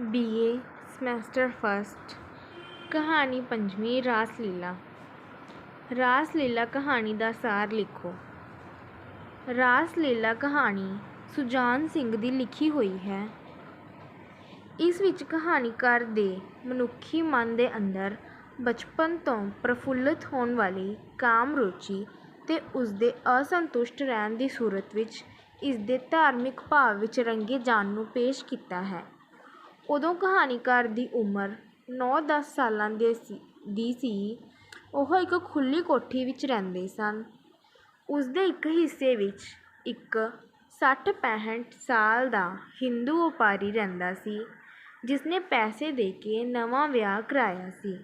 BA semester first. ਕਹਾਣੀ ਪੰਜਵੀਂ। ਰਾਸ ਲੀਲਾ। ਰਾਸ ਲੀਲਾ ਕਹਾਣੀ ਦਾ ਸਾਰ ਲਿਖੋ। ਰਾਸ ਲੀਲਾ ਕਹਾਣੀ ਸੁਜਾਨ ਸਿੰਘ ਦੀ ਲਿਖੀ ਹੋਈ ਹੈ। ਇਸ ਵਿੱਚ ਕਹਾਣੀਕਾਰ ਦੇ ਮਨੁੱਖੀ ਮਨ ਦੇ ਅੰਦਰ ਬਚਪਨ ਤੋਂ ਪ੍ਰਫੁੱਲਤ ਹੋਣ ਵਾਲੀ ਕਾਮ ਰੁਚੀ ਤੇ ਉਸਦੇ ਅਸੰਤੁਸ਼ਟ ਰਹਿਣ ਦੀ ਸੂਰਤ ਵਿੱਚ ਇਸਦੇ ਧਾਰਮਿਕ ਭਾਵ ਵਿੱਚ ਰੰਗੇ ਜਾਣ ਨੂੰ ਪੇਸ਼ ਕੀਤਾ ਹੈ। ਉਦੋਂ ਕਹਾਣੀਕਾਰ ਦੀ ਉਮਰ 9-10 ਸਾਲਾਂ ਦੀ ਸੀ। ਉਹ ਇੱਕ ਖੁੱਲ੍ਹੀ ਕੋਠੀ ਵਿੱਚ ਰਹਿੰਦੇ ਸਨ। ਉਸਦੇ ਇੱਕ ਹਿੱਸੇ ਵਿੱਚ ਇੱਕ 60-65 ਸਾਲ ਦਾ ਹਿੰਦੂ ਵਪਾਰੀ ਰਹਿੰਦਾ ਸੀ, ਜਿਸਨੇ ਪੈਸੇ ਦੇ ਕੇ ਨਵਾਂ ਵਿਆਹ ਕਰਾਇਆ ਸੀ।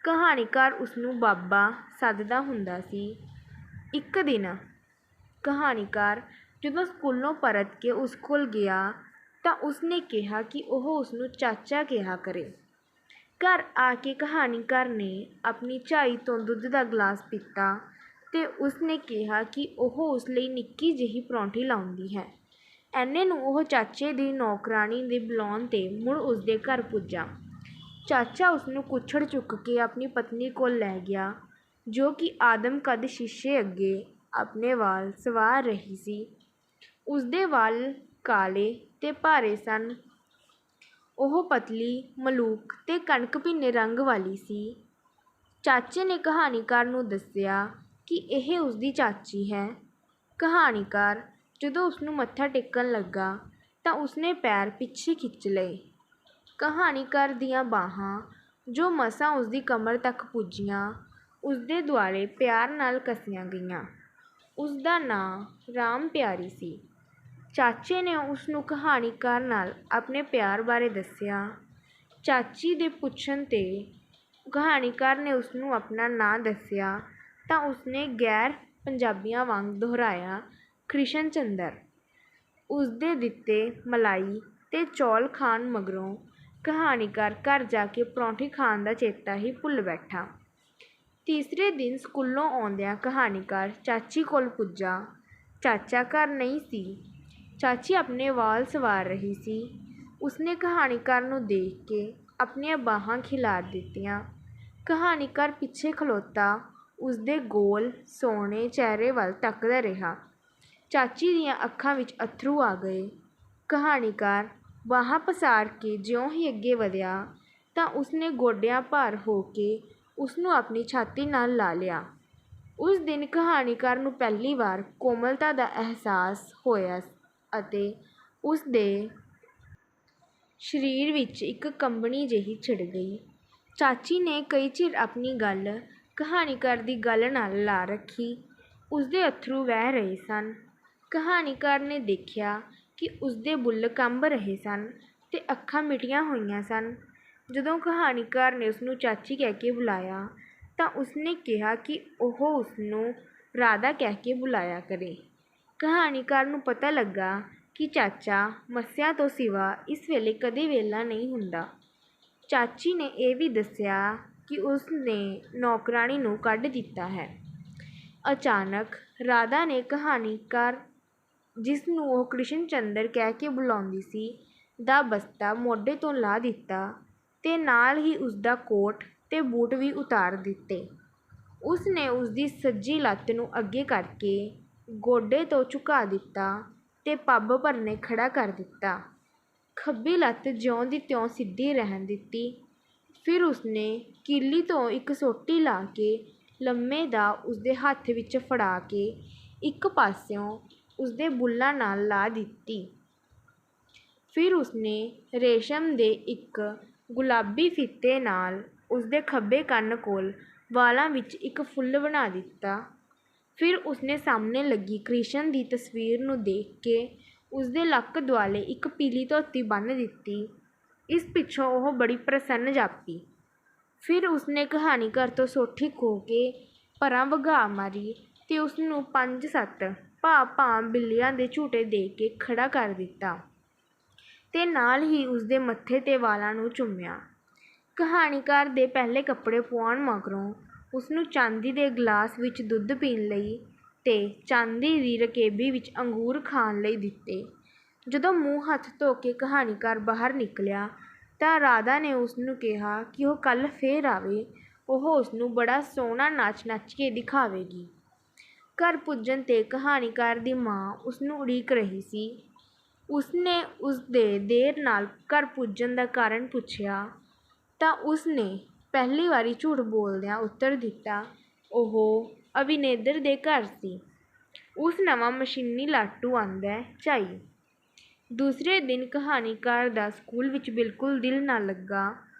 ਕਹਾਣੀਕਾਰ ਉਸਨੂੰ ਬਾਬਾ ਸੱਦਦਾ ਹੁੰਦਾ ਸੀ। ਇੱਕ ਦਿਨ ਕਹਾਣੀਕਾਰ ਜਦੋਂ ਸਕੂਲੋਂ ਪਰਤ ਕੇ ਉਸ ਕੋਲ ਗਿਆ ਤਾਂ ਉਸਨੇ ਕਿਹਾ ਕਿ ਉਹ ਉਸਨੂੰ ਚਾਚਾ ਕਿਹਾ ਕਰੇ। ਘਰ ਆ ਕੇ ਕਹਾਣੀਕਾਰ ਨੇ ਆਪਣੀ ਝਾਈ ਤੋਂ ਦੁੱਧ ਦਾ ਗਲਾਸ ਪੀਤਾ ਤੇ ਉਸਨੇ ਕਿਹਾ ਕਿ ਉਹ ਉਸ ਲਈ ਨਿੱਕੀ ਜਿਹੀ ਪਰੌਂਠੀ ਲਾਉਂਦੀ ਹੈ। ਐਨੇ ਨੂੰ ਉਹ ਚਾਚੇ ਦੀ ਨੌਕਰਾਣੀ ਦੇ ਬੁਲਾਉਣ 'ਤੇ ਮੁੜ ਉਸਦੇ ਘਰ ਪੁੱਜਾ। ਚਾਚਾ ਉਸਨੂੰ ਕੁੱਛੜ ਚੁੱਕ ਕੇ ਆਪਣੀ ਪਤਨੀ ਕੋਲ ਲੈ ਗਿਆ, ਜੋ ਕਿ ਆਦਮਕਦ ਸ਼ੀਸ਼ੇ ਅੱਗੇ ਆਪਣੇ ਵਾਲ ਸੰਵਾਰ ਰਹੀ ਸੀ। ਉਸਦੇ ਵਾਲ ਕਾਲੇ ਤੇ ਭਾਰੇ ਸਨ। ਉਹ ਪਤਲੀ, ਮਲੂਕ ਤੇ ਕਣਕ-ਭਿੰਨੇ ਰੰਗ ਵਾਲੀ ਸੀ। ਚਾਚੇ ਨੇ ਕਹਾਣੀਕਾਰ ਨੂੰ ਦੱਸਿਆ ਕਿ ਇਹ ਉਸਦੀ ਚਾਚੀ ਹੈ। ਕਹਾਣੀਕਾਰ ਜਦੋਂ ਉਸਨੂੰ ਮੱਥਾ ਟੇਕਣ ਲੱਗਾ ਤਾਂ ਉਸਨੇ ਪੈਰ ਪਿੱਛੇ ਖਿੱਚ ਲਏ। ਕਹਾਣੀਕਾਰ ਦੀਆਂ ਬਾਹਾਂ, ਜੋ ਮਸਾਂ ਉਸਦੀ ਕਮਰ ਤੱਕ ਪੁੱਜੀਆਂ, ਉਸਦੇ ਦੁਆਲੇ ਪਿਆਰ ਨਾਲ ਕੱਸੀਆਂ ਗਈਆਂ। ਉਸਦਾ ਨਾਂ ਰਾਮ ਪਿਆਰੀ ਸੀ। ਚਾਚੇ ਨੇ ਉਸਨੂੰ ਕਹਾਣੀਕਾਰ ਨਾਲ ਆਪਣੇ ਪਿਆਰ ਬਾਰੇ ਦੱਸਿਆ। ਚਾਚੀ ਦੇ ਪੁੱਛਣ 'ਤੇ ਕਹਾਣੀਕਾਰ ਨੇ ਉਸਨੂੰ ਆਪਣਾ ਨਾਂ ਦੱਸਿਆ ਤਾਂ ਉਸਨੇ ਗੈਰ ਪੰਜਾਬੀਆਂ ਵਾਂਗ ਦੁਹਰਾਇਆ, ਕ੍ਰਿਸ਼ਨ ਚੰਦਰ। ਉਸਦੇ ਦਿੱਤੇ ਮਲਾਈ ਤੇ ਚੌਲ ਖਾਣ ਮਗਰੋਂ ਕਹਾਣੀਕਾਰ ਘਰ ਜਾ ਕੇ ਪਰੌਂਠੀ ਖਾਣ ਦਾ ਚੇਤਾ ਹੀ ਭੁੱਲ ਬੈਠਾ। ਤੀਸਰੇ ਦਿਨ ਸਕੂਲੋਂ ਆਉਂਦਿਆਂ ਕਹਾਣੀਕਾਰ ਚਾਚੀ ਕੋਲ ਪੁੱਜਾ। ਚਾਚਾ ਘਰ ਨਹੀਂ ਸੀ। ਚਾਚੀ ਆਪਣੇ ਵਾਲ ਸੰਵਾਰ ਰਹੀ ਸੀ। ਉਸਨੇ ਕਹਾਣੀਕਾਰ ਨੂੰ ਦੇਖ ਕੇ ਆਪਣੀਆਂ ਬਾਹਾਂ ਖਿਲਾਰ ਦਿੱਤੀਆਂ। ਕਹਾਣੀਕਾਰ ਪਿੱਛੇ ਖਲੋਤਾ ਉਸਦੇ ਗੋਲ, ਸੋਹਣੇ ਚਿਹਰੇ ਵੱਲ ਤੱਕਦਾ ਰਿਹਾ। ਚਾਚੀ ਦੀਆਂ ਅੱਖਾਂ ਵਿੱਚ ਅੱਥਰੂ ਆ ਗਏ। ਕਹਾਣੀਕਾਰ ਬਾਹਾਂ ਪਸਾਰ ਕੇ ਜਿਉਂ ਹੀ ਅੱਗੇ ਵਧਿਆ ਤਾਂ ਉਸਨੇ ਗੋਡਿਆਂ ਭਾਰ ਹੋ ਕੇ ਉਸਨੂੰ ਆਪਣੀ ਛਾਤੀ ਨਾਲ ਲਾ ਲਿਆ। ਉਸ ਦਿਨ ਕਹਾਣੀਕਾਰ ਨੂੰ ਪਹਿਲੀ ਵਾਰ ਕੋਮਲਤਾ ਦਾ ਅਹਿਸਾਸ ਹੋਇਆ ਅਤੇ ਉਸਦੇ ਸਰੀਰ ਵਿੱਚ ਇੱਕ ਕੰਬਣੀ ਜਿਹੀ ਛਿੜ ਗਈ। ਚਾਚੀ ਨੇ ਕਈ ਚਿਰ ਆਪਣੀ ਗੱਲ ਕਹਾਣੀਕਾਰ ਦੀ ਗੱਲ ਨਾਲ ਲਾ ਰੱਖੀ। ਉਸਦੇ ਅੱਥਰੂ ਵਹਿ ਰਹੇ ਸਨ। ਕਹਾਣੀਕਾਰ ਨੇ ਦੇਖਿਆ ਕਿ ਉਸਦੇ ਬੁੱਲ੍ਹ ਕੰਬ ਰਹੇ ਸਨ ਤੇ ਅੱਖਾਂ ਮਿਟੀਆਂ ਹੋਈਆਂ ਸਨ। ਜਦੋਂ ਕਹਾਣੀਕਾਰ ਨੇ ਉਸਨੂੰ ਚਾਚੀ ਕਹਿ ਕੇ ਬੁਲਾਇਆ ਤਾਂ ਉਸਨੇ ਕਿਹਾ ਕਿ ਉਹ ਉਸਨੂੰ ਰਾਧਾ ਕਹਿ ਕੇ ਬੁਲਾਇਆ ਕਰੇ। ਕਹਾਣੀਕਾਰ ਨੂੰ ਪਤਾ ਲੱਗਾ ਕਿ ਚਾਚਾ ਮੱਸਿਆ ਤੋਂ ਸਿਵਾ ਇਸ ਵੇਲੇ ਕਦੇ ਵਿਹਲਾ ਨਹੀਂ ਹੁੰਦਾ। ਚਾਚੀ ਨੇ ਇਹ ਵੀ ਦੱਸਿਆ ਕਿ ਉਸਨੇ ਨੌਕਰਾਣੀ ਨੂੰ ਕੱਢ ਦਿੱਤਾ ਹੈ। ਅਚਾਨਕ ਰਾਧਾ ਨੇ ਕਹਾਣੀਕਾਰ, ਜਿਸ ਨੂੰ ਉਹ ਕ੍ਰਿਸ਼ਨ ਚੰਦਰ ਕਹਿ ਕੇ ਬੁਲਾਉਂਦੀ ਸੀ, ਦਾ ਬਸਤਾ ਮੋਢੇ ਤੋਂ ਲਾਹ ਦਿੱਤਾ ਤੇ ਨਾਲ ਹੀ ਉਸਦਾ ਕੋਟ ਤੇ ਬੂਟ ਵੀ ਉਤਾਰ ਦਿੱਤੇ। ਉਸਨੇ ਉਸਦੀ ਸੱਜੀ ਲੱਤ ਨੂੰ ਅੱਗੇ ਕਰਕੇ ਗੋਡੇ ਤੋਂ ਝੁਕਾ ਦਿੱਤਾ ਤੇ ਪੱਬ ਭਰਨੇ ਖੜ੍ਹਾ ਕਰ ਦਿੱਤਾ। ਖੱਬੀ ਲੱਤ ਜਿਉਂ ਦੀ ਤਿਉਂ ਸਿੱਧੀ ਰਹਿਣ ਦਿੱਤੀ। ਫਿਰ ਉਸਨੇ ਕੀਲੀ ਤੋਂ ਇੱਕ ਸੋਟੀ ਲਾ ਕੇ ਲੰਮੇ ਦਾ ਉਸਦੇ ਹੱਥ ਵਿੱਚ ਫੜਾ ਕੇ ਇੱਕ ਪਾਸਿਓਂ ਉਸਦੇ ਬੁੱਲ੍ਹਾਂ ਨਾਲ ਲਾ ਦਿੱਤੀ। ਫਿਰ ਉਸਨੇ ਰੇਸ਼ਮ ਦੇ ਇੱਕ ਗੁਲਾਬੀ ਫੀਤੇ ਨਾਲ ਉਸਦੇ ਖੱਬੇ ਕੰਨ ਕੋਲ ਵਾਲਾਂ ਵਿੱਚ ਇੱਕ ਫੁੱਲ ਬਣਾ ਦਿੱਤਾ। ਫਿਰ ਉਸਨੇ ਸਾਹਮਣੇ ਲੱਗੀ ਕ੍ਰਿਸ਼ਨ ਦੀ ਤਸਵੀਰ ਨੂੰ ਦੇਖ ਕੇ ਉਸਦੇ ਲੱਕ ਦੁਆਲੇ ਇੱਕ ਪੀਲੀ ਧੋਤੀ ਬੰਨ੍ਹ ਦਿੱਤੀ। ਇਸ ਪਿੱਛੋਂ ਉਹ ਬੜੀ ਪ੍ਰਸੰਨ ਜਾਪੀ। ਫਿਰ ਉਸਨੇ ਕਹਾਣੀਕਾਰ ਤੋਂ ਸੋਟੀ ਖੋਹ ਕੇ ਪਰਾਂ ਵਗਾਹ ਮਾਰੀ ਤੇ ਉਸਨੂੰ 5-7 ਭਾਂ-ਭਾਂ ਬਿੱਲੀਆਂ ਦੇ ਝੂਟੇ ਦੇ ਕੇ ਖੜ੍ਹਾ ਕਰ ਦਿੱਤਾ ਤੇ ਨਾਲ ਹੀ ਉਸਦੇ ਮੱਥੇ ਤੇ ਵਾਲਾਂ ਨੂੰ ਚੁੰਮਿਆ। ਕਹਾਣੀਕਾਰ ਦੇ ਪਹਿਲੇ ਕੱਪੜੇ ਪੁਆਉਣ ਮਗਰੋਂ ਉਸਨੂੰ ਚਾਂਦੀ ਦੇ ਗਲਾਸ ਵਿੱਚ ਦੁੱਧ ਪੀਣ ਲਈ ਤੇ ਚਾਂਦੀ ਦੀ ਰਕੇਬੀ ਵਿੱਚ ਅੰਗੂਰ ਖਾਣ ਲਈ ਦਿੱਤੇ। ਜਦੋਂ ਮੂੰਹ ਹੱਥ ਧੋ ਕੇ ਕਹਾਣੀਕਾਰ ਬਾਹਰ ਨਿਕਲਿਆ ਤਾਂ ਰਾਧਾ ਨੇ ਉਸਨੂੰ ਕਿਹਾ ਕਿ ਉਹ ਕੱਲ੍ਹ ਫੇਰ ਆਵੇ। ਉਹ ਉਸਨੂੰ ਬੜਾ ਸੋਹਣਾ ਨਾਚ ਨੱਚ ਕੇ ਦਿਖਾਵੇਗੀ। ਘਰ ਪੁੱਜਣ 'ਤੇ ਕਹਾਣੀਕਾਰ ਦੀ ਮਾਂ ਉਸਨੂੰ ਉਡੀਕ ਰਹੀ ਸੀ। ਉਸਨੇ ਉਸਦੇ ਦੇਰ ਨਾਲ ਘਰ ਪੁੱਜਣ ਦਾ ਕਾਰਨ ਪੁੱਛਿਆ ਤਾਂ ਉਸਨੇ ਪਹਿਲੀ ਵਾਰੀ ਝੂਠ ਬੋਲਦਿਆਂ ਉੱਤਰ ਦਿੱਤਾ, ਉਹ ਅਭਿਨੇਦਰ ਦੇ ਘਰ ਸੀ। ਉਸ ਨਵਾਂ ਮਸ਼ੀਨੀ ਲਾਟੂ ਆਂਦਾ ਝਾਈ। ਦੂਸਰੇ ਦਿਨ ਕਹਾਣੀਕਾਰ ਦਾ ਸਕੂਲ ਵਿੱਚ ਬਿਲਕੁਲ ਦਿਲ ਨਾ ਲੱਗਾ।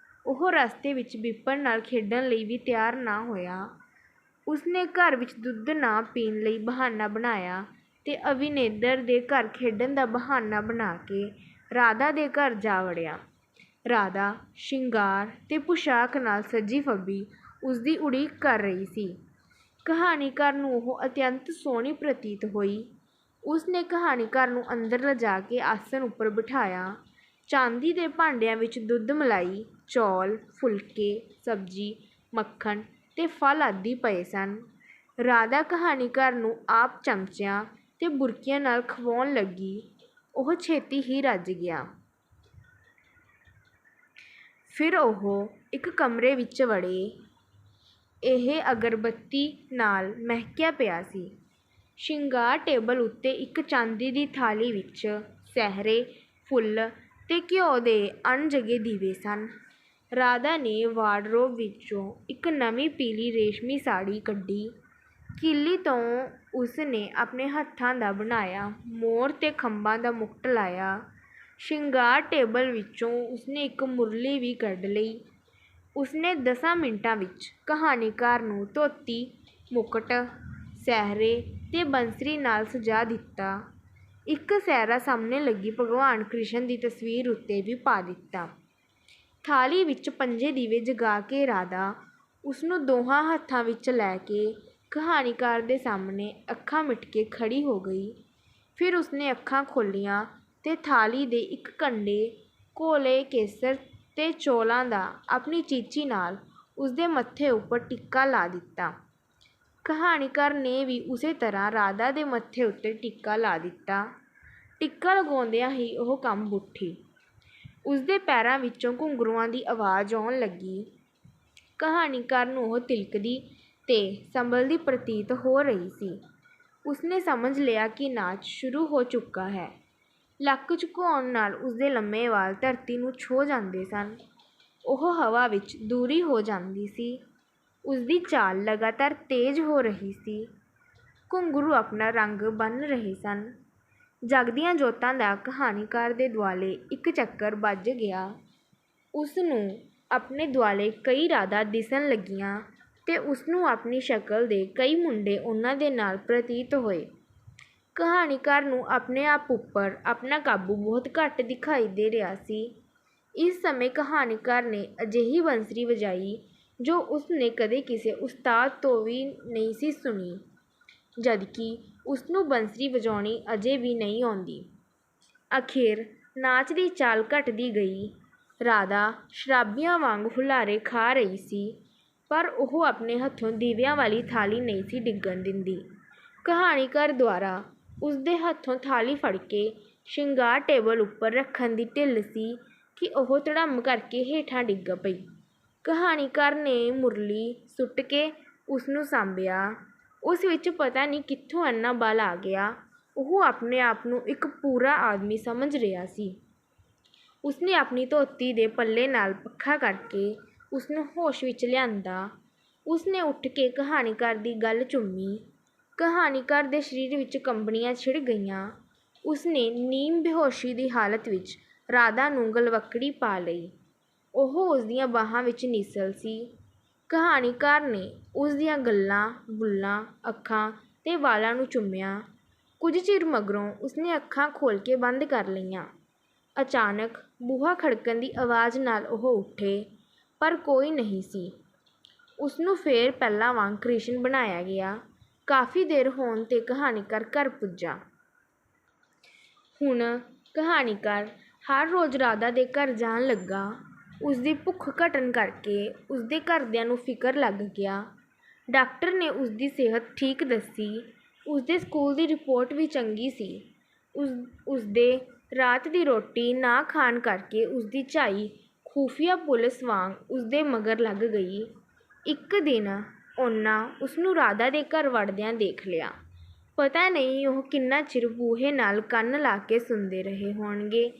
ਉਹ ਰਸਤੇ ਵਿੱਚ ਵਿਪਨ ਨਾਲ ਖੇਡਣ ਲਈ ਵੀ ਤਿਆਰ ਨਾ ਹੋਇਆ। ਉਸਨੇ ਘਰ ਵਿੱਚ ਦੁੱਧ ਨਾ ਪੀਣ ਲਈ ਬਹਾਨਾ ਬਣਾਇਆ ਤੇ ਅਭਿਨੇਦਰ ਦੇ ਘਰ ਖੇਡਣ ਦਾ ਬਹਾਨਾ ਬਣਾ ਕੇ ਰਾਧਾ ਦੇ ਘਰ ਜਾ ਵੜਿਆ। ਰਾਧਾ ਸ਼ਿੰਗਾਰ ਤੇ ਪੁਸ਼ਾਕ ਨਾਲ ਸਜੀ ਫੱਬੀ ਉਸਦੀ ਉਡੀਕ ਕਰ ਰਹੀ ਸੀ। ਕਹਾਣੀਕਾਰ ਨੂੰ ਉਹ ਅਤਿਅੰਤ ਸੋਹਣੀ ਪ੍ਰਤੀਤ ਹੋਈ। ਉਸਨੇ ਕਹਾਣੀਕਾਰ ਨੂੰ ਅੰਦਰ ਲਿਜਾ ਕੇ ਆਸਣ ਉੱਪਰ ਬਿਠਾਇਆ। ਚਾਂਦੀ ਦੇ ਭਾਂਡਿਆਂ ਵਿੱਚ ਦੁੱਧ, ਮਲਾਈ, ਚੌਲ, ਫੁਲਕੇ, ਸਬਜ਼ੀ, ਮੱਖਣ ਤੇ ਫਲ ਆਦਿ ਪਏ ਸਨ। ਰਾਧਾ ਕਹਾਣੀਕਾਰ ਨੂੰ ਆਪ ਚਮਚਿਆਂ ਤੇ ਬੁਰਕੀਆਂ ਨਾਲ ਖਵਾਉਣ ਲੱਗੀ। ਉਹ ਛੇਤੀ ਹੀ ਰੱਜ ਗਿਆ। ਫਿਰ ਉਹ ਇੱਕ ਕਮਰੇ ਵਿੱਚ ਵੜੇ। ਇਹ ਅਗਰਬੱਤੀ ਨਾਲ ਮਹਿਕਿਆ ਪਿਆ ਸੀ। ਸ਼ਿੰਗਾਰ ਟੇਬਲ ਉੱਤੇ ਇੱਕ ਚਾਂਦੀ ਦੀ ਥਾਲੀ ਵਿੱਚ ਸਹਿਰੇ, ਫੁੱਲ ਤੇ ਘਿਓ ਦੇ ਅਣਜਗੇ ਦੀਵੇ ਸਨ। ਰਾਧਾ ਨੇ ਵਾਰਡਰੋਬ ਵਿੱਚੋਂ ਇੱਕ ਨਵੀਂ ਪੀਲੀ ਰੇਸ਼ਮੀ ਸਾੜੀ ਕੱਢੀ। ਕੀਲੀ ਤੋਂ ਉਸਨੇ ਆਪਣੇ ਹੱਥਾਂ ਦਾ ਬਣਾਇਆ ਮੋਰ ਤੇ ਖੰਭਾਂ ਦਾ ਮੁਕਟ ਲਾਇਆ। ਸ਼ਿੰਗਾਰ ਟੇਬਲ ਵਿੱਚੋਂ ਉਸਨੇ ਇੱਕ ਮੁਰਲੀ ਵੀ ਕੱਢ ਲਈ। ਉਸਨੇ 10 ਮਿੰਟਾਂ ਵਿੱਚ ਕਹਾਣੀਕਾਰ ਨੂੰ ਧੋਤੀ, ਮੁਕਟ, ਸਹਿਰੇ ਤੇ ਬੰਸਰੀ ਨਾਲ ਸਜਾ ਦਿੱਤਾ। ਇੱਕ ਸਿਹਰਾ ਸਾਹਮਣੇ ਲੱਗੀ ਭਗਵਾਨ ਕ੍ਰਿਸ਼ਨ ਦੀ ਤਸਵੀਰ ਉੱਤੇ ਵੀ ਪਾ ਦਿੱਤਾ। ਥਾਲੀ ਵਿੱਚ 5 ਦੀਵੇ ਜਗਾ ਕੇ ਰਾਧਾ ਉਸਨੂੰ ਦੋਹਾਂ ਹੱਥਾਂ ਵਿੱਚ ਲੈ ਕੇ ਕਹਾਣੀਕਾਰ ਦੇ ਸਾਹਮਣੇ ਅੱਖਾਂ ਮੀਟ ਕੇ ਖੜੀ ਹੋ ਗਈ। ਫਿਰ ਉਸਨੇ ਅੱਖਾਂ ਖੋਲ੍ਹੀਆਂ ਤੇ ਥਾਲੀ ਦੇ ਇੱਕ ਕੰਢੇ ਘੋਲੇ ਕੇਸਰ ਤੇ ਚੌਲਾਂ ਦਾ ਆਪਣੀ ਚੀਚੀ ਨਾਲ ਉਸਦੇ ਮੱਥੇ ਉੱਪਰ ਟਿੱਕਾ ਲਾ ਦਿੱਤਾ। ਕਹਾਣੀਕਾਰ ਨੇ ਵੀ ਉਸੇ ਤਰ੍ਹਾਂ ਰਾਧਾ ਦੇ ਮੱਥੇ ਉੱਤੇ ਟਿੱਕਾ ਲਾ ਦਿੱਤਾ। ਟਿੱਕਾ ਲਗਾਉਂਦਿਆਂ ਹੀ ਉਹ ਕੰਬ ਉੱਠੀ। ਉਸਦੇ ਪੈਰਾਂ ਵਿੱਚੋਂ ਘੁੰਗਰੂਆਂ ਦੀ ਆਵਾਜ਼ ਆਉਣ ਲੱਗੀ। ਕਹਾਣੀਕਾਰ ਨੂੰ ਉਹ ਤਿਲਕਦੀ ਤੇ ਸੰਭਲਦੀ ਪ੍ਰਤੀਤ ਹੋ ਰਹੀ ਸੀ। ਉਸਨੇ ਸਮਝ ਲਿਆ ਕਿ ਨਾਚ ਸ਼ੁਰੂ ਹੋ ਚੁੱਕਾ ਹੈ। ਲੱਕ ਝੁਕਾਉਣ ਨਾਲ ਉਸਦੇ ਲੰਮੇ ਵਾਲ ਧਰਤੀ ਨੂੰ ਛੋਹ ਜਾਂਦੇ ਸਨ। ਉਹ ਹਵਾ ਵਿੱਚ ਦੂਰੀ ਹੋ ਜਾਂਦੀ ਸੀ। ਉਸਦੀ ਚਾਲ ਲਗਾਤਾਰ ਤੇਜ਼ ਹੋ ਰਹੀ ਸੀ। ਘੁੰਗਰੂ ਆਪਣਾ ਰੰਗ ਬੰਨ੍ਹ ਰਹੇ ਸਨ। ਜਗਦੀਆਂ ਜੋਤਾਂ ਦਾ ਕਹਾਣੀਕਾਰ ਦੇ ਦੁਆਲੇ ਇੱਕ ਚੱਕਰ ਵੱਜ ਗਿਆ। ਉਸਨੂੰ ਆਪਣੇ ਦੁਆਲੇ ਕਈ ਰਾਧਾ ਦਿਸਣ ਲੱਗੀਆਂ ਤੇ ਉਸਨੂੰ ਆਪਣੀ ਸ਼ਕਲ ਦੇ ਕਈ ਮੁੰਡੇ ਉਹਨਾਂ ਦੇ ਨਾਲ ਪ੍ਰਤੀਤ ਹੋਏ। ਕਹਾਣੀਕਾਰ ਨੂੰ ਆਪਣੇ ਆਪ ਉੱਪਰ ਆਪਣਾ ਕਾਬੂ ਬਹੁਤ ਘੱਟ ਦਿਖਾਈ ਦੇ ਰਿਹਾ ਸੀ। ਇਸ ਸਮੇਂ ਕਹਾਣੀਕਾਰ ਨੇ ਅਜਿਹੀ ਬੰਸਰੀ ਵਜਾਈ ਜੋ ਉਸਨੇ ਕਦੇ ਕਿਸੇ ਉਸਤਾਦ ਤੋਂ ਵੀ ਨਹੀਂ ਸੀ ਸੁਣੀ, ਜਦਕਿ ਉਸਨੂੰ ਬੰਸਰੀ ਵਜਾਉਣੀ ਅਜੇ ਵੀ ਨਹੀਂ ਆਉਂਦੀ। ਅਖੀਰ ਨਾਚ ਦੀ ਚਾਲ ਘਟਦੀ ਗਈ। ਰਾਧਾ ਸ਼ਰਾਬੀਆਂ ਵਾਂਗ ਹੁਲਾਰੇ ਖਾ ਰਹੀ ਸੀ, ਪਰ ਉਹ ਆਪਣੇ ਹੱਥੋਂ ਦੀਵਿਆਂ ਵਾਲੀ ਥਾਲੀ ਨਹੀਂ ਸੀ ਡਿੱਗਣ ਦਿੰਦੀ। ਕਹਾਣੀਕਾਰ ਦੁਆਰਾ ਉਸਦੇ ਹੱਥੋਂ ਥਾਲੀ ਫੜ ਕੇ ਸ਼ਿੰਗਾਰ ਟੇਬਲ ਉੱਪਰ ਰੱਖਣ ਦੀ ਢਿੱਲ ਸੀ ਕਿ ਉਹ ਧੜੱਮ ਕਰਕੇ ਹੇਠਾਂ ਡਿੱਗ ਪਈ। ਕਹਾਣੀਕਾਰ ਨੇ ਮੁਰਲੀ ਸੁੱਟ ਕੇ ਉਸਨੂੰ ਸਾਂਭਿਆ। ਉਸ ਵਿੱਚ ਪਤਾ ਨਹੀਂ ਕਿੱਥੋਂ ਇੰਨਾ ਬਲ ਆ ਗਿਆ। ਉਹ ਆਪਣੇ ਆਪ ਨੂੰ ਇੱਕ ਪੂਰਾ ਆਦਮੀ ਸਮਝ ਰਿਹਾ ਸੀ। ਉਸਨੇ ਆਪਣੀ ਧੋਤੀ ਦੇ ਪੱਲੇ ਨਾਲ ਪੱਖਾ ਕਰਕੇ ਉਸਨੂੰ ਹੋਸ਼ ਵਿੱਚ ਲਿਆਂਦਾ। ਉਸਨੇ ਉੱਠ ਕੇ ਕਹਾਣੀਕਾਰ ਦੀ ਗੱਲ੍ਹ ਚੁੰਮੀ। ਕਹਾਣੀਕਾਰ ਦੇ ਸਰੀਰ ਵਿੱਚ ਕੰਬਣੀਆਂ ਛਿੜ ਗਈਆਂ। ਉਸਨੇ ਨੀਮ ਬੇਹੋਸ਼ੀ ਦੀ ਹਾਲਤ ਵਿੱਚ ਰਾਧਾ ਨੂੰ ਗਲਵੱਕੜੀ ਪਾ ਲਈ। ਉਹ ਉਸਦੀਆਂ ਬਾਹਾਂ ਵਿੱਚ ਨਿੱਸਲ ਸੀ। ਕਹਾਣੀਕਾਰ ਨੇ ਉਸਦੀਆਂ ਗੱਲ੍ਹਾਂ, ਬੁੱਲ੍ਹਾਂ, ਅੱਖਾਂ ਤੇ ਵਾਲਾਂ ਨੂੰ ਚੁੰਮਿਆ। ਕੁਝ ਚਿਰ ਮਗਰੋਂ ਉਸਨੇ ਅੱਖਾਂ ਖੋਲ੍ਹ ਕੇ ਬੰਦ ਕਰ ਲਈਆਂ। ਅਚਾਨਕ ਬੂਹਾ ਖੜਕਣ ਦੀ ਆਵਾਜ਼ ਨਾਲ ਉਹ ਉੱਠੇ, ਪਰ ਕੋਈ ਨਹੀਂ ਸੀ। ਉਸਨੂੰ ਫੇਰ ਪਹਿਲਾਂ ਵਾਂਗ ਕ੍ਰਿਸ਼ਨ ਬਣਾਇਆ ਗਿਆ। ਕਾਫੀ ਦੇਰ ਹੋਣ 'ਤੇ ਕਹਾਣੀਕਾਰ ਘਰ ਪੁੱਜਾ। ਹੁਣ ਕਹਾਣੀਕਾਰ ਹਰ ਰੋਜ਼ ਰਾਧਾ ਦੇ ਘਰ ਜਾਣ ਲੱਗਾ। ਉਸਦੀ ਭੁੱਖ ਘਟਣ ਕਰਕੇ ਉਸਦੇ ਘਰਦਿਆਂ ਨੂੰ ਫਿਕਰ ਲੱਗ ਗਿਆ। ਡਾਕਟਰ ਨੇ ਉਸਦੀ ਸਿਹਤ ਠੀਕ ਦੱਸੀ। ਉਸਦੇ ਸਕੂਲ ਦੀ ਰਿਪੋਰਟ ਵੀ ਚੰਗੀ ਸੀ। ਉਸਦੇ ਰਾਤ ਦੀ ਰੋਟੀ ਨਾ ਖਾਣ ਕਰਕੇ ਉਸਦੀ ਝਾਈ ਖੂਫੀਆ ਪੁਲਿਸ ਵਾਂਗ ਉਸਦੇ ਮਗਰ ਲੱਗ ਗਈ। ਇੱਕ ਦਿਨ ਉਹਨਾਂ ਉਸਨੂੰ ਰਾਧਾ ਦੇ ਘਰ ਵੜਦਿਆਂ ਦੇਖ ਲਿਆ। ਪਤਾ ਨਹੀਂ ਉਹ ਕਿੰਨਾ ਚਿਰ ਬੂਹੇ ਨਾਲ ਕੰਨ ਲਾ ਕੇ ਸੁਣਦੇ ਰਹੇ ਹੋਣਗੇ।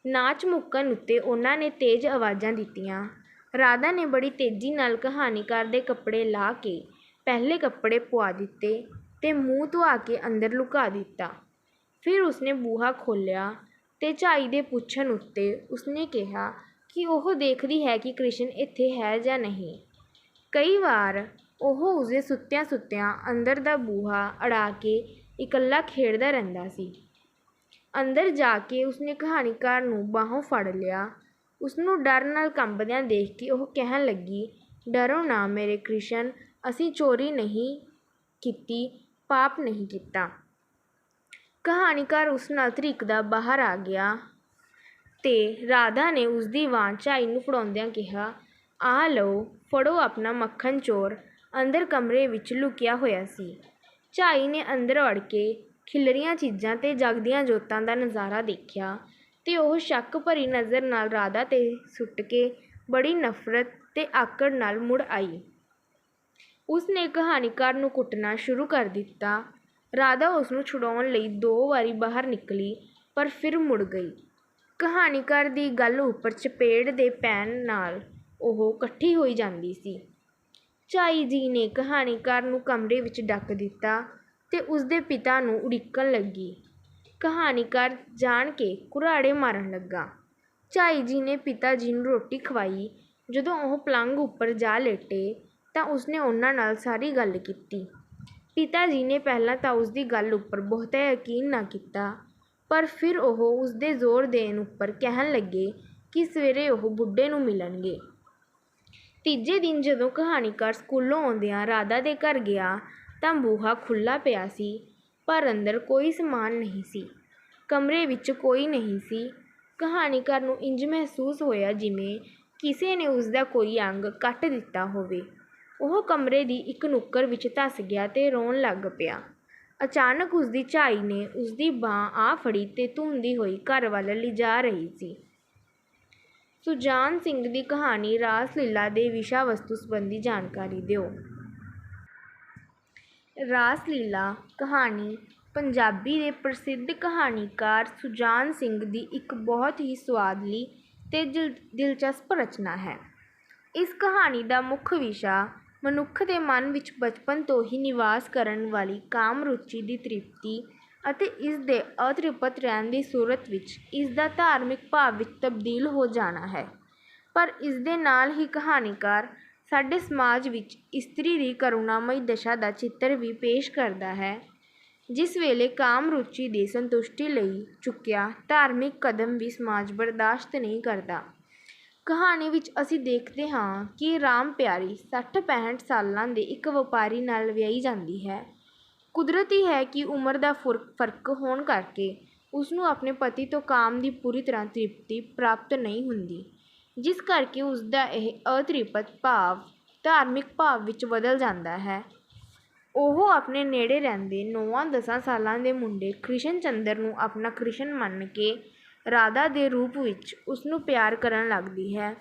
ਨਾਚ ਮੁੱਕਣ ਉੱਤੇ ਉਹਨਾਂ ਨੇ ਤੇਜ਼ ਆਵਾਜ਼ਾਂ ਦਿੱਤੀਆਂ। ਰਾਧਾ ਨੇ ਬੜੀ ਤੇਜ਼ੀ ਨਾਲ ਕਹਾਣੀਕਾਰ ਦੇ ਕੱਪੜੇ ਲਾਹ ਕੇ ਪਹਿਲੇ ਕੱਪੜੇ ਪਵਾ ਦਿੱਤੇ ਤੇ ਮੂੰਹ ਧੁਆ ਕੇ ਅੰਦਰ ਲੁਕਾ ਦਿੱਤਾ। ਫਿਰ ਉਸਨੇ ਬੂਹਾ ਖੋਲ੍ਹਿਆ ਤੇ ਝਾਈ ਦੇ ਪੁੱਛਣ ਉੱਤੇ ਉਸਨੇ ਕਿਹਾ ਕਿ ਉਹ ਦੇਖਦੀ ਹੈ ਕਿ ਕ੍ਰਿਸ਼ਨ ਇੱਥੇ ਹੈ ਜਾਂ ਨਹੀਂ। ਕਈ ਵਾਰ ਉਹ ਉਸਦੇ ਸੁੱਤਿਆਂ ਸੁੱਤਿਆਂ ਅੰਦਰ ਦਾ ਬੂਹਾ ਅੜਾ ਕੇ ਇਕੱਲਾ ਖੇਡਦਾ ਰਹਿੰਦਾ ਸੀ। ਅੰਦਰ ਜਾ ਕੇ ਉਸਨੇ ਕਹਾਣੀਕਾਰ ਨੂੰ ਬਾਹੋਂ ਫੜ ਲਿਆ। ਉਸਨੂੰ ਡਰ ਨਾਲ ਕੰਬਦਿਆਂ ਦੇਖ ਕੇ ਉਹ ਕਹਿਣ ਲੱਗੀ, ਡਰੋ ਨਾ ਮੇਰੇ ਕ੍ਰਿਸ਼ਨ, ਅਸੀਂ ਚੋਰੀ ਨਹੀਂ ਕੀਤੀ, ਪਾਪ ਨਹੀਂ ਕੀਤਾ। ਕਹਾਣੀਕਾਰ ਉਸ ਨਾਲ ਧਰੀਕਦਾ ਬਾਹਰ ਆ ਗਿਆ ਤੇ ਰਾਧਾ ਨੇ ਉਸਦੀ ਬਾਂਹ ਝਾਈ ਨੂੰ ਫੜਾਉਂਦਿਆਂ ਕਿਹਾ, ਆਹ ਲਓ, ਫੜੋ ਆਪਣਾ ਮੱਖਣ ਚੋਰ। ਅੰਦਰ ਕਮਰੇ ਵਿੱਚ ਲੁਕਿਆ ਹੋਇਆ ਸੀ। ਝਾਈ ਨੇ ਅੰਦਰ ਵੜ ਕੇ ਖਿਲਰੀਆਂ ਚੀਜ਼ਾਂ ਤੇ ਜਗਦੀਆਂ ਜੋਤਾਂ ਦਾ ਨਜ਼ਾਰਾ ਦੇਖਿਆ ਤੇ ਉਹ ਸ਼ੱਕ ਭਰੀ ਨਜ਼ਰ ਨਾਲ ਰਾਧਾ 'ਤੇ ਸੁੱਟ ਕੇ ਬੜੀ ਨਫ਼ਰਤ ਤੇ ਆਕੜ ਨਾਲ ਮੁੜ ਆਈ। ਉਸਨੇ ਕਹਾਣੀਕਾਰ ਨੂੰ ਕੁੱਟਣਾ ਸ਼ੁਰੂ ਕਰ ਦਿੱਤਾ। ਰਾਧਾ ਉਸਨੂੰ ਛੁਡਾਉਣ ਲਈ 2 ਵਾਰੀ ਬਾਹਰ ਨਿਕਲੀ ਪਰ ਫਿਰ ਮੁੜ ਗਈ। ਕਹਾਣੀਕਾਰ ਦੀ ਗੱਲ ਉੱਪਰ ਚਪੇੜ ਦੇ ਪੈਣ ਨਾਲ ਉਹ ਇਕੱਠੀ ਹੋਈ ਜਾਂਦੀ ਸੀ। ਝਾਈ ਜੀ ਨੇ ਕਹਾਣੀਕਾਰ ਨੂੰ ਕਮਰੇ ਵਿੱਚ ਡੱਕ ਦਿੱਤਾ ਤੇ ਉਸਦੇ ਪਿਤਾ ਨੂੰ ਉਡੀਕਣ ਲੱਗੀ। ਕਹਾਣੀਕਾਰ ਜਾਣ ਕੇ ਕੁਰਾੜੇ ਮਾਰਨ ਲੱਗਾ। ਝਾਈ ਜੀ ਨੇ ਪਿਤਾ ਜੀ ਨੂੰ ਰੋਟੀ ਖਵਾਈ। ਜਦੋਂ ਉਹ ਪਲੰਘ ਉੱਪਰ ਜਾ ਲੇਟੇ ਤਾਂ ਉਸਨੇ ਉਹਨਾਂ ਨਾਲ ਸਾਰੀ ਗੱਲ ਕੀਤੀ। ਪਿਤਾ ਜੀ ਨੇ ਪਹਿਲਾਂ ਤਾਂ ਉਸਦੀ ਗੱਲ ਉੱਪਰ ਬਹੁਤਾ ਯਕੀਨ ਨਾ ਕੀਤਾ, ਪਰ ਫਿਰ ਉਹ ਉਸਦੇ ਜ਼ੋਰ ਦੇਣ ਉੱਪਰ ਕਹਿਣ ਲੱਗੇ ਕਿ ਸਵੇਰੇ ਉਹ ਬੁੱਢੇ ਨੂੰ ਮਿਲਣਗੇ। ਤੀਜੇ ਦਿਨ ਜਦੋਂ ਕਹਾਣੀਕਾਰ ਸਕੂਲੋਂ ਆਉਂਦਿਆਂ ਰਾਧਾ ਦੇ ਘਰ ਗਿਆ ਤਾਂ ਬੂਹਾ ਖੁੱਲ੍ਹਾ ਪਿਆ ਸੀ, ਪਰ ਅੰਦਰ ਕੋਈ ਸਮਾਨ ਨਹੀਂ ਸੀ। ਕਮਰੇ ਵਿੱਚ ਕੋਈ ਨਹੀਂ ਸੀ। ਕਹਾਣੀਕਾਰ ਨੂੰ ਇੰਜ ਮਹਿਸੂਸ ਹੋਇਆ ਜਿਵੇਂ ਕਿਸੇ ਨੇ ਉਸਦਾ ਕੋਈ ਅੰਗ ਕੱਟ ਦਿੱਤਾ ਹੋਵੇ। ਉਹ ਕਮਰੇ ਦੀ ਇੱਕ ਨੁੱਕਰ ਵਿੱਚ ਧੱਸ ਗਿਆ ਤੇ ਰੋਣ ਲੱਗ ਪਿਆ। ਅਚਾਨਕ ਉਸਦੀ ਝਾਈ ਨੇ ਉਸਦੀ ਬਾਂਹ ਆ ਫੜੀ ਤੇ ਧੂੰਹਦੀ ਹੋਈ ਘਰ ਵੱਲ ਲਿਜਾ ਰਹੀ ਸੀ। ਸੁਜਾਨ ਸਿੰਘ ਦੀ ਕਹਾਣੀ ਰਾਸ ਲੀਲਾ ਦੇ ਵਿਸ਼ਾ ਵਸਤੂ ਸੰਬੰਧੀ ਜਾਣਕਾਰੀ ਦਿਓ। ਰਾਸ ਲੀਲਾ ਕਹਾਣੀ ਪੰਜਾਬੀ ਦੇ ਪ੍ਰਸਿੱਧ ਕਹਾਣੀਕਾਰ ਸੁਜਾਨ ਸਿੰਘ ਦੀ ਇੱਕ ਬਹੁਤ ਹੀ ਸੁਆਦਲੀ ਤੇ ਦਿਲਚਸਪ ਰਚਨਾ ਹੈ। ਇਸ ਕਹਾਣੀ ਦਾ ਮੁੱਖ ਵਿਸ਼ਾ ਮਨੁੱਖ ਦੇ ਮਨ ਵਿੱਚ ਬਚਪਨ ਤੋਂ ਹੀ ਨਿਵਾਸ ਕਰਨ ਵਾਲੀ ਕਾਮ ਰੁਚੀ ਦੀ ਤ੍ਰਿਪਤੀ ਅਤੇ ਇਸ ਦੇ ਅਤ੍ਰਿਪਤ ਰਹਿਣ ਦੀ ਸੂਰਤ ਵਿੱਚ ਇਸ ਦਾ ਧਾਰਮਿਕ ਭਾਵ ਵਿੱਚ ਤਬਦੀਲ ਹੋ ਜਾਣਾ ਹੈ। ਪਰ ਇਸ ਦੇ ਨਾਲ ਹੀ ਕਹਾਣੀਕਾਰ ਸਾਡੇ ਸਮਾਜ ਵਿੱਚ ਇਸਤਰੀ ਦੀ ਕਰੁਣਾਮਈ ਦਸ਼ਾ ਦਾ ਚਿੱਤਰ ਵੀ ਪੇਸ਼ ਕਰਦਾ ਹੈ, ਜਿਸ ਵੇਲੇ ਕਾਮ ਰੁਚੀ ਦੀ ਸੰਤੁਸ਼ਟੀ ਲਈ ਚੁੱਕਿਆ ਧਾਰਮਿਕ ਕਦਮ ਵੀ ਸਮਾਜ ਬਰਦਾਸ਼ਤ ਨਹੀਂ ਕਰਦਾ। ਕਹਾਣੀ ਵਿੱਚ ਅਸੀਂ ਦੇਖਦੇ ਹਾਂ ਕਿ ਰਾਮ ਪਿਆਰੀ 60-65 ਸਾਲਾਂ ਦੇ ਇੱਕ ਵਪਾਰੀ ਨਾਲ ਵਿਆਹੀ ਜਾਂਦੀ ਹੈ। ਕੁਦਰਤੀ ਹੈ ਕਿ ਉਮਰ ਦਾ ਫਰਕ ਹੋਣ ਕਰਕੇ ਉਸਨੂੰ ਆਪਣੇ ਪਤੀ ਤੋਂ ਕਾਮ ਦੀ ਪੂਰੀ ਤਰ੍ਹਾਂ ਤ੍ਰਿਪਤੀ ਪ੍ਰਾਪਤ ਨਹੀਂ ਹੁੰਦੀ, ਜਿਸ ਕਰਕੇ ਉਸਦਾ ਇਹ ਅਤ੍ਰਿਪਤ ਭਾਵ ਧਾਰਮਿਕ ਭਾਵ ਵਿੱਚ ਬਦਲ ਜਾਂਦਾ ਹੈ। ਉਹ ਆਪਣੇ ਨੇੜੇ ਰਹਿੰਦੇ 9-10 ਸਾਲਾਂ ਦੇ ਮੁੰਡੇ ਕ੍ਰਿਸ਼ਨ ਚੰਦਰ ਨੂੰ ਆਪਣਾ ਕ੍ਰਿਸ਼ਨ ਮੰਨ ਕੇ ਰਾਧਾ ਦੇ ਰੂਪ ਵਿੱਚ ਉਸਨੂੰ ਪਿਆਰ ਕਰਨ ਲੱਗਦੀ ਹੈ।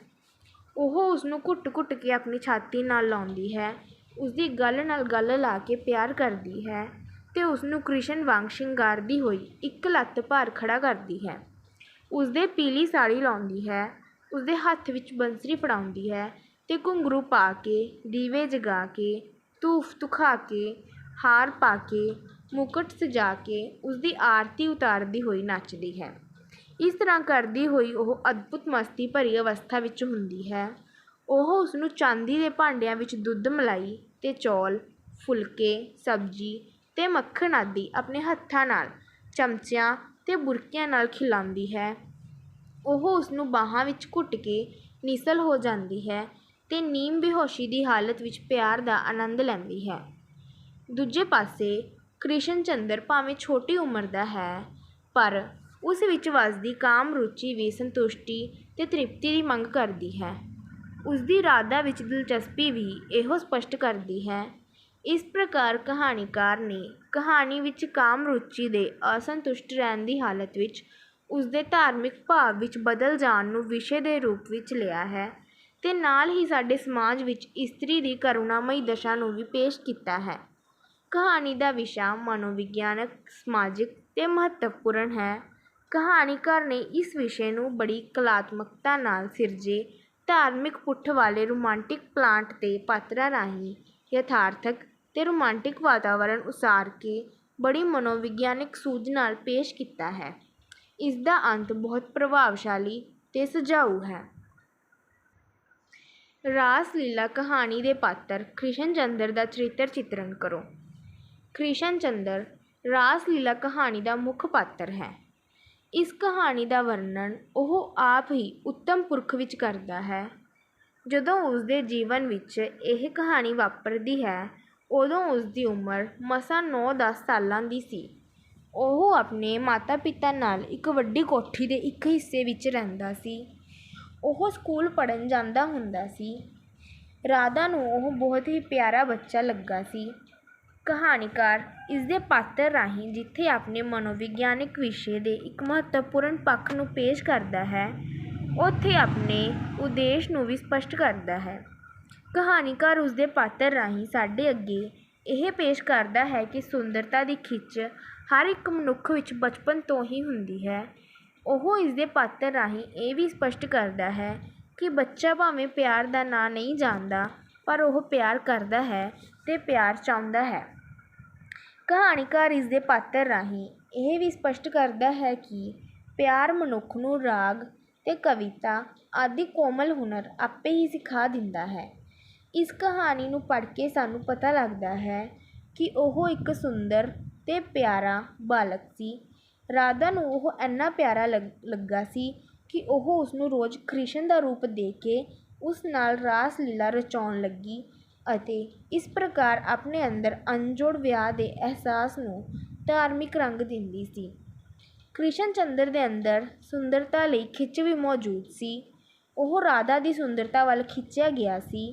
ਉਹ ਉਸਨੂੰ ਘੁੱਟ-ਘੁੱਟ ਕੇ ਆਪਣੀ ਛਾਤੀ ਨਾਲ ਲਾਉਂਦੀ ਹੈ, ਉਸਦੀ ਗੱਲ ਨਾਲ ਗੱਲ ਲਾ ਕੇ ਪਿਆਰ ਕਰਦੀ ਹੈ ਤੇ ਉਸਨੂੰ ਕ੍ਰਿਸ਼ਨ ਵਾਂਗ ਸ਼ਿੰਗਾਰਦੀ ਹੋਈ ਇੱਕ ਲੱਤ ਭਾਰ ਖੜਾ ਕਰਦੀ ਹੈ। ਉਸਦੇ ਪੀਲੀ ਸਾੜੀ ਲਾਉਂਦੀ ਹੈ, ਉਸਦੇ ਹੱਥ ਵਿੱਚ ਬੰਸਰੀ ਫੜਾਉਂਦੀ ਹੈ ਤੇ ਘੁੰਗਰੂ ਪਾ ਕੇ, ਦੀਵੇ ਜਗਾ ਕੇ, ਧੂਫ ਧੁਖਾ ਕੇ, ਹਾਰ ਪਾ ਕੇ, ਮੁਕਟ ਸਜਾ ਕੇ ਉਸਦੀ ਆਰਤੀ ਉਤਾਰਦੀ ਹੋਈ ਨੱਚਦੀ ਹੈ। ਇਸ ਤਰ੍ਹਾਂ ਕਰਦੀ ਹੋਈ ਉਹ ਅਦਭੁਤ ਮਸਤੀ ਭਰੀ ਅਵਸਥਾ ਵਿੱਚ ਹੁੰਦੀ ਹੈ। ਉਹ ਉਸਨੂੰ ਚਾਂਦੀ ਦੇ ਭਾਂਡਿਆਂ ਵਿੱਚ ਦੁੱਧ, ਮਲਾਈ ਤੇ ਚੌਲ, ਫੁਲਕੇ, ਸਬਜ਼ੀ ਤੇ ਮੱਖਣ ਆਦਿ ਆਪਣੇ ਹੱਥਾਂ ਨਾਲ, ਚਮਚਿਆਂ ਤੇ ਬੁਰਕਿਆਂ ਨਾਲ ਖਿਲਾਉਂਦੀ ਹੈ। ਉਹ ਉਸਨੂੰ ਬਾਹਾਂ ਵਿੱਚ ਘੁੱਟ ਕੇ ਨਿਸਲ ਹੋ ਜਾਂਦੀ ਹੈ ਤੇ ਨੀਮ ਬੇਹੋਸ਼ੀ ਦੀ ਹਾਲਤ ਵਿੱਚ ਪਿਆਰ ਦਾ ਆਨੰਦ ਲੈਂਦੀ ਹੈ। ਦੂਜੇ ਪਾਸੇ ਕ੍ਰਿਸ਼ਨ ਚੰਦਰ ਭਾਵੇਂ ਛੋਟੀ ਉਮਰ ਦਾ ਹੈ, ਪਰ ਉਸ ਵਿੱਚ ਵੱਸਦੀ ਕਾਮ ਰੁਚੀ ਵੀ ਸੰਤੁਸ਼ਟੀ ਤੇ ਤ੍ਰਿਪਤੀ ਦੀ ਮੰਗ ਕਰਦੀ ਹੈ। ਉਸਦੀ ਰਾਧਾ ਵਿੱਚ ਦਿਲਚਸਪੀ ਵੀ ਇਹੋ ਸਪਸ਼ਟ ਕਰਦੀ ਹੈ। ਇਸ ਪ੍ਰਕਾਰ ਕਹਾਣੀਕਾਰ ਨੇ ਕਹਾਣੀ ਵਿੱਚ ਕਾਮ ਰੁਚੀ ਦੇ ਅਸੰਤੁਸ਼ਟ ਰਹਿਣ ਦੀ ਹਾਲਤ ਵਿੱਚ ਉਸਦੇ ਧਾਰਮਿਕ ਭਾਵ ਵਿੱਚ ਬਦਲ ਜਾਣ ਨੂੰ ਵਿਸ਼ੇ ਦੇ ਰੂਪ ਵਿੱਚ ਲਿਆ ਹੈ ਅਤੇ ਨਾਲ ਹੀ ਸਾਡੇ ਸਮਾਜ ਵਿੱਚ ਇਸਤਰੀ ਦੀ ਕਰੁਣਾਮਈ ਦਸ਼ਾ ਨੂੰ ਵੀ ਪੇਸ਼ ਕੀਤਾ ਹੈ। ਕਹਾਣੀ ਦਾ ਵਿਸ਼ਾ ਮਨੋਵਿਗਿਆਨਕ, ਸਮਾਜਿਕ ਅਤੇ ਮਹੱਤਵਪੂਰਨ ਹੈ। ਕਹਾਣੀਕਾਰ ਨੇ ਇਸ ਵਿਸ਼ੇ ਨੂੰ ਬੜੀ ਕਲਾਤਮਕਤਾ ਨਾਲ ਸਿਰਜੇ ਧਾਰਮਿਕ ਪੁੱਠ ਵਾਲੇ ਰੋਮਾਂਟਿਕ ਪਲਾਟ ਅਤੇ ਪਾਤਰਾਂ ਰਾਹੀਂ ਯਥਾਰਥਕ ਅਤੇ ਰੋਮਾਂਟਿਕ ਵਾਤਾਵਰਣ ਉਸਾਰ ਕੇ ਬੜੀ ਮਨੋਵਿਗਿਆਨਕ ਸੂਝ ਨਾਲ ਪੇਸ਼ ਕੀਤਾ ਹੈ। ਇਸ ਦਾ ਅੰਤ ਬਹੁਤ ਪ੍ਰਭਾਵਸ਼ਾਲੀ ਅਤੇ ਸੁਝਾਊ ਹੈ। ਰਾਸ ਲੀਲਾ ਕਹਾਣੀ ਦੇ ਪਾਤਰ ਕ੍ਰਿਸ਼ਨ ਚੰਦਰ ਦਾ ਚਰਿੱਤਰ ਚਿਤਰਨ ਕਰੋ। ਕ੍ਰਿਸ਼ਨ ਚੰਦਰ ਰਾਸ ਲੀਲਾ ਕਹਾਣੀ ਦਾ ਮੁੱਖ ਪਾਤਰ ਹੈ। ਇਸ ਕਹਾਣੀ ਦਾ ਵਰਣਨ ਉਹ ਆਪ ਹੀ ਉੱਤਮ ਪੁਰਖ ਵਿੱਚ ਕਰਦਾ ਹੈ। ਜਦੋਂ ਉਸਦੇ ਜੀਵਨ ਵਿੱਚ ਇਹ ਕਹਾਣੀ ਵਾਪਰਦੀ ਹੈ ਉਦੋਂ ਉਸਦੀ ਉਮਰ ਮਸਾਂ 9-10 ਸਾਲਾਂ ਦੀ ਸੀ। ਉਹ ਆਪਣੇ ਮਾਤਾ ਪਿਤਾ ਨਾਲ ਇੱਕ ਵੱਡੀ ਕੋਠੀ ਦੇ ਇੱਕ ਹਿੱਸੇ ਵਿੱਚ ਰਹਿੰਦਾ ਸੀ। ਉਹ ਸਕੂਲ ਪੜ੍ਹਨ ਜਾਂਦਾ ਹੁੰਦਾ ਸੀ। ਰਾਧਾ ਨੂੰ ਉਹ ਬਹੁਤ ਹੀ ਪਿਆਰਾ ਬੱਚਾ ਲੱਗਾ ਸੀ। ਕਹਾਣੀਕਾਰ ਇਸਦੇ ਪਾਤਰ ਰਾਹੀਂ ਜਿੱਥੇ ਆਪਣੇ ਮਨੋਵਿਗਿਆਨਕ ਵਿਸ਼ੇ ਦੇ ਇੱਕ ਮਹੱਤਵਪੂਰਨ ਪੱਖ ਨੂੰ ਪੇਸ਼ ਕਰਦਾ ਹੈ ਉੱਥੇ ਆਪਣੇ ਉਦੇਸ਼ ਨੂੰ ਵੀ ਸਪਸ਼ਟ ਕਰਦਾ ਹੈ। ਕਹਾਣੀਕਾਰ ਉਸਦੇ ਪਾਤਰ ਰਾਹੀਂ ਸਾਡੇ ਅੱਗੇ ਇਹ ਪੇਸ਼ ਕਰਦਾ ਹੈ ਕਿ ਸੁੰਦਰਤਾ ਦੀ ਖਿੱਚ ਹਰ ਇੱਕ ਮਨੁੱਖ ਵਿੱਚ ਬਚਪਨ ਤੋਂ ਹੀ ਹੁੰਦੀ ਹੈ। ਉਹ ਇਸਦੇ ਪਾਤਰ ਰਾਹੀਂ ਇਹ ਵੀ ਸਪਸ਼ਟ ਕਰਦਾ ਹੈ ਕਿ ਬੱਚਾ ਭਾਵੇਂ ਪਿਆਰ ਦਾ ਨਾਂ ਨਹੀਂ ਜਾਣਦਾ ਪਰ ਉਹ ਪਿਆਰ ਕਰਦਾ ਹੈ ਅਤੇ ਪਿਆਰ ਚਾਹੁੰਦਾ ਹੈ। ਕਹਾਣੀਕਾਰ ਇਸਦੇ ਪਾਤਰ ਰਾਹੀਂ ਇਹ ਵੀ ਸਪਸ਼ਟ ਕਰਦਾ ਹੈ ਕਿ ਪਿਆਰ ਮਨੁੱਖ ਨੂੰ ਰਾਗ ਅਤੇ ਕਵਿਤਾ ਆਦਿ ਕੋਮਲ ਹੁਨਰ ਆਪੇ ਹੀ ਸਿਖਾ ਦਿੰਦਾ ਹੈ। ਇਸ ਕਹਾਣੀ ਨੂੰ ਪੜ੍ਹ ਕੇ ਸਾਨੂੰ ਪਤਾ ਲੱਗਦਾ ਹੈ ਕਿ ਉਹ ਇੱਕ ਸੁੰਦਰ ਅਤੇ ਪਿਆਰਾ ਬਾਲਕ ਸੀ। ਰਾਧਾ ਨੂੰ ਉਹ ਇੰਨਾ ਪਿਆਰਾ ਲੱਗਾ ਸੀ ਕਿ ਉਹ ਉਸਨੂੰ ਰੋਜ਼ ਕ੍ਰਿਸ਼ਨ ਦਾ ਰੂਪ ਦੇ ਕੇ ਉਸ ਨਾਲ ਰਾਸ ਲੀਲਾ ਰਚਾਉਣ ਲੱਗੀ ਅਤੇ ਇਸ ਪ੍ਰਕਾਰ ਆਪਣੇ ਅੰਦਰ ਅਣਜੋੜ ਵਿਆਹ ਦੇ ਅਹਿਸਾਸ ਨੂੰ ਧਾਰਮਿਕ ਰੰਗ ਦਿੰਦੀ ਸੀ। ਕ੍ਰਿਸ਼ਨ ਚੰਦਰ ਦੇ ਅੰਦਰ ਸੁੰਦਰਤਾ ਲਈ ਖਿੱਚ ਵੀ ਮੌਜੂਦ ਸੀ। ਉਹ ਰਾਧਾ ਦੀ ਸੁੰਦਰਤਾ ਵੱਲ ਖਿੱਚਿਆ ਗਿਆ ਸੀ।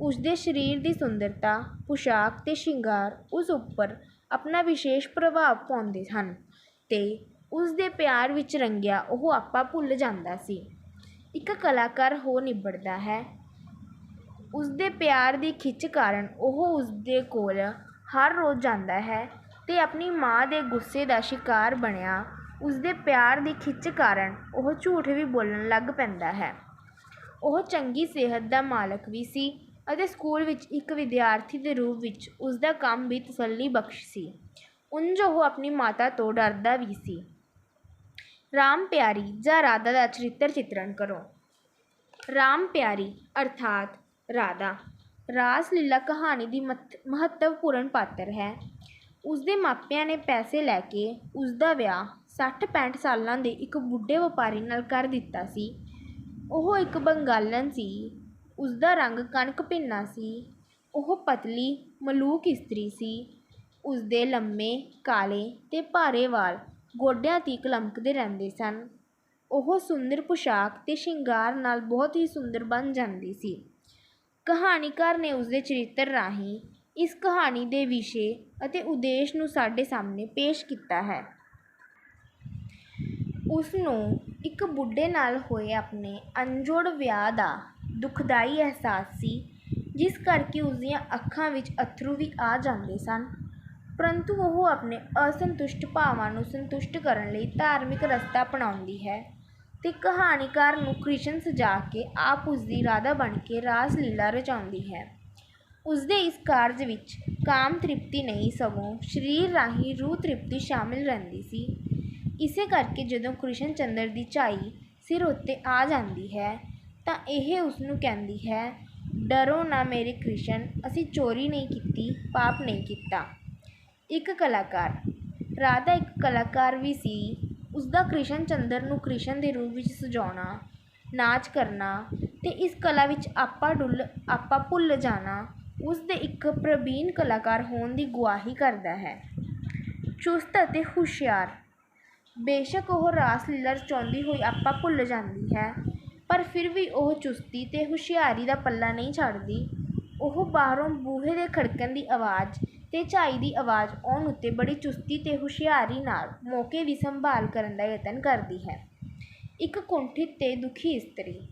ਉਸਦੇ ਸਰੀਰ ਦੀ ਸੁੰਦਰਤਾ, ਪੁਸ਼ਾਕ ਅਤੇ ਸ਼ਿੰਗਾਰ ਉਸ ਉੱਪਰ ਆਪਣਾ ਵਿਸ਼ੇਸ਼ ਪ੍ਰਭਾਵ ਪਾਉਂਦੇ ਹਨ ਅਤੇ ਉਸਦੇ ਪਿਆਰ ਵਿੱਚ ਰੰਗਿਆ ਉਹ ਆਪਾ ਭੁੱਲ ਜਾਂਦਾ ਸੀ। ਇੱਕ ਕਲਾਕਾਰ ਹੋ ਨਿਬੜਦਾ ਹੈ। ਉਸਦੇ ਪਿਆਰ ਦੀ ਖਿੱਚ ਕਾਰਨ ਉਹ ਉਸਦੇ ਕੋਲ ਹਰ ਰੋਜ਼ ਜਾਂਦਾ ਹੈ ਅਤੇ ਆਪਣੀ ਮਾਂ ਦੇ ਗੁੱਸੇ ਦਾ ਸ਼ਿਕਾਰ ਬਣਿਆ ਉਸਦੇ ਪਿਆਰ ਦੀ ਖਿੱਚ ਕਾਰਨ ਉਹ ਝੂਠ ਵੀ ਬੋਲਣ ਲੱਗ ਪੈਂਦਾ ਹੈ। ਉਹ ਚੰਗੀ ਸਿਹਤ ਦਾ ਮਾਲਕ ਵੀ ਸੀ ਅਤੇ ਸਕੂਲ ਵਿੱਚ ਇੱਕ ਵਿਦਿਆਰਥੀ ਦੇ ਰੂਪ ਵਿੱਚ ਉਸਦਾ ਕੰਮ ਵੀ ਤਸੱਲੀ ਬਖਸ਼ ਸੀ। ਉਂਝ ਉਹ ਆਪਣੀ ਮਾਤਾ ਤੋਂ ਡਰਦਾ ਵੀ ਸੀ। ਰਾਮ ਪਿਆਰੀ ਜਾਂ ਰਾਧਾ ਦਾ ਚਰਿੱਤਰ ਚਿਤਰਨ ਕਰੋ। ਰਾਮ ਪਿਆਰੀ ਅਰਥਾਤ ਰਾਧਾ ਰਾਸ ਲੀਲਾ ਕਹਾਣੀ ਦੀ ਮਹੱਤਵਪੂਰਨ ਪਾਤਰ ਹੈ। ਉਸਦੇ ਮਾਪਿਆਂ ਨੇ ਪੈਸੇ ਲੈ ਕੇ ਉਸਦਾ ਵਿਆਹ 60-65 ਸਾਲਾਂ ਦੇ ਇੱਕ ਬੁੱਢੇ ਵਪਾਰੀ ਨਾਲ ਕਰ ਦਿੱਤਾ ਸੀ। ਉਹ ਇੱਕ ਬੰਗਾਲਨ ਸੀ। ਉਸਦਾ ਰੰਗ ਕਣਕ ਭਿੰਨਾ ਸੀ। ਉਹ ਪਤਲੀ ਮਲੂਕ ਇਸਤਰੀ ਸੀ। ਉਸਦੇ ਲੰਮੇ ਕਾਲੇ ਅਤੇ ਭਾਰੇ ਵਾਲ ਗੋਡਿਆਂ ਤੀਕ ਲਮਕਦੇ ਰਹਿੰਦੇ ਸਨ। ਉਹ ਸੁੰਦਰ ਪੁਸ਼ਾਕ ਅਤੇ ਸ਼ਿੰਗਾਰ ਨਾਲ ਬਹੁਤ ਹੀ ਸੁੰਦਰ ਬਣ ਜਾਂਦੀ ਸੀ। ਕਹਾਣੀਕਾਰ ਨੇ ਉਸਦੇ ਚਰਿੱਤਰ ਰਾਹੀਂ ਇਸ ਕਹਾਣੀ ਦੇ ਵਿਸ਼ੇ ਅਤੇ ਉਦੇਸ਼ ਨੂੰ ਸਾਡੇ ਸਾਹਮਣੇ ਪੇਸ਼ ਕੀਤਾ ਹੈ। ਉਸਨੂੰ ਇੱਕ ਬੁੱਢੇ ਨਾਲ ਹੋਏ ਆਪਣੇ ਅਣਜੋੜ ਵਿਆਹ ਦਾ ਦੁਖਦਾਈ ਅਹਿਸਾਸ ਸੀ ਜਿਸ ਕਰਕੇ ਉਸਦੀਆਂ ਅੱਖਾਂ ਵਿੱਚ ਅੱਥਰੂ ਵੀ ਆ ਜਾਂਦੇ ਸਨ। ਪਰੰਤੂ ਉਹ ਆਪਣੇ ਅਸੰਤੁਸ਼ਟ ਭਾਵਾਂ ਨੂੰ ਸੰਤੁਸ਼ਟ ਕਰਨ ਲਈ ਧਾਰਮਿਕ ਰਸਤਾ ਅਪਣਾਉਂਦੀ ਹੈ ਅਤੇ ਕਹਾਣੀਕਾਰ ਨੂੰ ਕ੍ਰਿਸ਼ਨ ਸਜਾ ਕੇ ਆਪ ਉਸਦੀ ਰਾਧਾ ਬਣ ਕੇ ਰਾਸ ਲੀਲਾ ਰਚਾਉਂਦੀ ਹੈ। ਉਸਦੇ ਇਸ ਕਾਰਜ ਵਿੱਚ ਕਾਮ ਤ੍ਰਿਪਤੀ ਨਹੀਂ ਸਗੋਂ ਸਰੀਰ ਰਾਹੀਂ ਰੂਹ ਤ੍ਰਿਪਤੀ ਸ਼ਾਮਿਲ ਰਹਿੰਦੀ ਸੀ। ਇਸੇ ਕਰਕੇ ਜਦੋਂ ਕ੍ਰਿਸ਼ਨ ਚੰਦਰ ਦੀ ਝਾਈ ਸਿਰ ਉੱਤੇ ਆ ਜਾਂਦੀ ਹੈ ਤਾਂ ਇਹ ਉਸਨੂੰ ਕਹਿੰਦੀ ਹੈ, ਡਰੋ ਨਾ ਮੇਰੇ ਕ੍ਰਿਸ਼ਨ, ਅਸੀਂ ਚੋਰੀ ਨਹੀਂ ਕੀਤੀ, ਪਾਪ ਨਹੀਂ ਕੀਤਾ। ਇੱਕ ਕਲਾਕਾਰ ਰਾਧਾ ਇੱਕ ਕਲਾਕਾਰ ਵੀ ਸੀ। ਉਸਦਾ ਕ੍ਰਿਸ਼ਨ ਚੰਦਰ ਨੂੰ ਕ੍ਰਿਸ਼ਨ ਦੇ ਰੂਪ ਵਿੱਚ ਸਜਾਉਣਾ, ਨਾਚ ਕਰਨਾ ਅਤੇ ਇਸ ਕਲਾ ਵਿੱਚ ਆਪਾ ਭੁੱਲ ਜਾਣਾ ਉਸਦੇ ਇੱਕ ਪ੍ਰਬੀਨ ਕਲਾਕਾਰ ਹੋਣ ਦੀ ਗਵਾਹੀ ਕਰਦਾ ਹੈ। ਚੁਸਤ ਅਤੇ ਹੁਸ਼ਿਆਰ ਬੇਸ਼ੱਕ ਉਹ ਰਾਸ ਲੀਲਾ ਰਚਾਉਂਦੀ ਹੋਈ ਆਪਾ ਭੁੱਲ ਜਾਂਦੀ ਹੈ ਪਰ ਫਿਰ ਵੀ ਉਹ ਚੁਸਤੀ ਅਤੇ ਹੁਸ਼ਿਆਰੀ ਦਾ ਪੱਲਾ ਨਹੀਂ ਛੱਡਦੀ। ਉਹ ਬਾਹਰੋਂ ਬੂਹੇ ਦੇ ਖੜਕਣ ਦੀ ਆਵਾਜ਼ ਤੇ ਝਾਈ ਦੀ ਆਵਾਜ਼ ਆਉਣ ਉੱਤੇ ਬੜੀ ਚੁਸਤੀ ਤੇ ਹੁਸ਼ਿਆਰੀ ਨਾਲ ਮੌਕੇ ਦੀ ਸੰਭਾਲ ਕਰਨ ਦਾ ਯਤਨ ਕਰਦੀ ਹੈ। ਇੱਕ ਕੁੰਠਿਤ ਤੇ ਦੁਖੀ ਇਸਤਰੀ।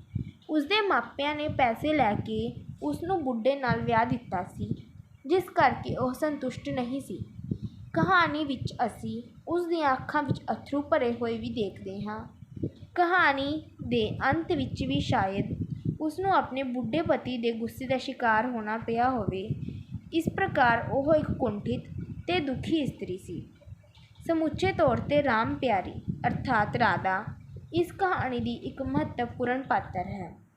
ਉਸਦੇ ਮਾਪਿਆਂ ਨੇ ਪੈਸੇ ਲੈ ਕੇ ਉਸਨੂੰ ਬੁੱਢੇ ਨਾਲ ਵਿਆਹ ਦਿੱਤਾ ਸੀ, ਜਿਸ ਕਰਕੇ ਉਹ ਸੰਤੁਸ਼ਟ ਨਹੀਂ ਸੀ। ਕਹਾਣੀ ਵਿੱਚ ਅਸੀਂ ਉਸ ਦੀਆਂ ਅੱਖਾਂ ਵਿੱਚ ਅੱਥਰੂ ਭਰੇ ਹੋਏ ਵੀ ਦੇਖਦੇ ਹਾਂ। ਕਹਾਣੀ ਦੇ ਅੰਤ ਵਿੱਚ ਵੀ ਸ਼ਾਇਦ ਉਸਨੂੰ ਆਪਣੇ ਬੁੱਢੇ ਪਤੀ ਦੇ ਗੁੱਸੇ ਦਾ ਸ਼ਿਕਾਰ ਹੋਣਾ ਪਿਆ ਹੋਵੇ। ਇਸ ਪ੍ਰਕਾਰ ਉਹ ਇੱਕ ਕੁੰਠਿਤ ਤੇ ਦੁਖੀ ਇਸਤਰੀ ਸੀ। ਸਮੁੱਚੇ ਤੌਰ 'ਤੇ ਰਾਮ ਪਿਆਰੀ ਅਰਥਾਤ ਰਾਧਾ ਇਸ ਕਹਾਣੀ ਦੀ ਇੱਕ ਮਹੱਤਵਪੂਰਨ ਪਾਤਰ ਹੈ।